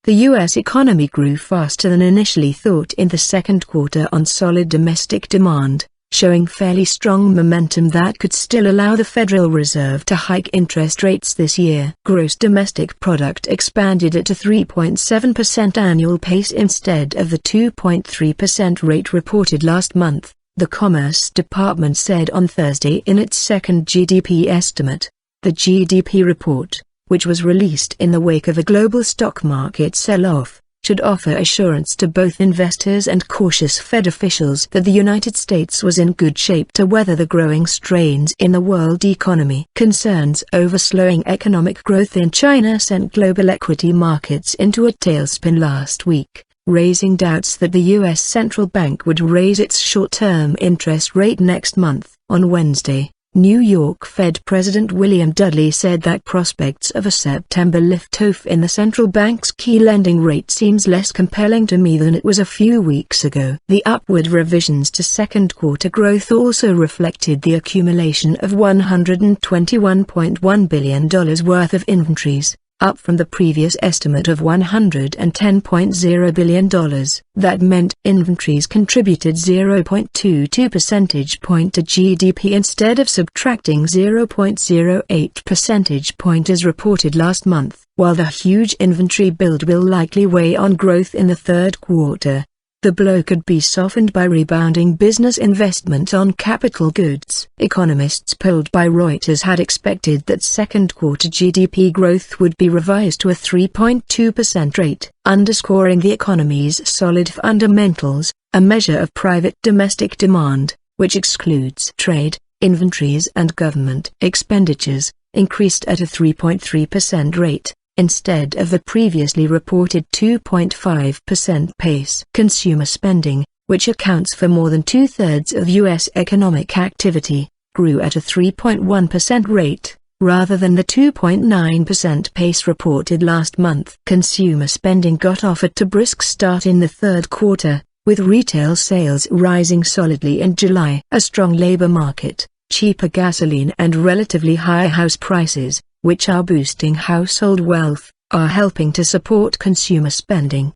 The U.S. economy grew faster than initially thought in the second quarter on solid domestic demand, showing fairly strong momentum that could still allow the Federal Reserve to hike interest rates this year. Gross domestic product expanded at a 3.7% annual pace instead of the 2.3% rate reported last month, the Commerce Department said on Thursday in its second GDP estimate. The GDP report, which was released in the wake of a global stock market sell-off, should offer assurance to both investors and cautious Fed officials that the United States was in good shape to weather the growing strains in the world economy. Concerns over slowing economic growth in China sent global equity markets into a tailspin last week, raising doubts that the U.S. central bank would raise its short-term interest rate next month. On Wednesday, New York Fed President William Dudley said that prospects of a September lift-off in the central bank's key lending rate seems less compelling to me than it was a few weeks ago. The upward revisions to second quarter growth also reflected the accumulation of $121.1 billion worth of inventories, up from the previous estimate of $110.0 billion. That meant inventories contributed 0.22 percentage point to GDP instead of subtracting 0.08 percentage point as reported last month. While the huge inventory build will likely weigh on growth in the third quarter, the blow could be softened by rebounding business investment on capital goods. Economists polled by Reuters had expected that second quarter GDP growth would be revised to a 3.2% rate, underscoring the economy's solid fundamentals. A measure of private domestic demand, which excludes trade, inventories and government expenditures, increased at a 3.3% rate, instead of the previously reported 2.5% pace. Consumer spending, which accounts for more than two-thirds of U.S. economic activity, grew at a 3.1% rate, rather than the 2.9% pace reported last month. Consumer spending got off to a brisk start in the third quarter, with retail sales rising solidly in July. A strong labor market, cheaper gasoline and relatively high house prices, which are boosting household wealth, are helping to support consumer spending.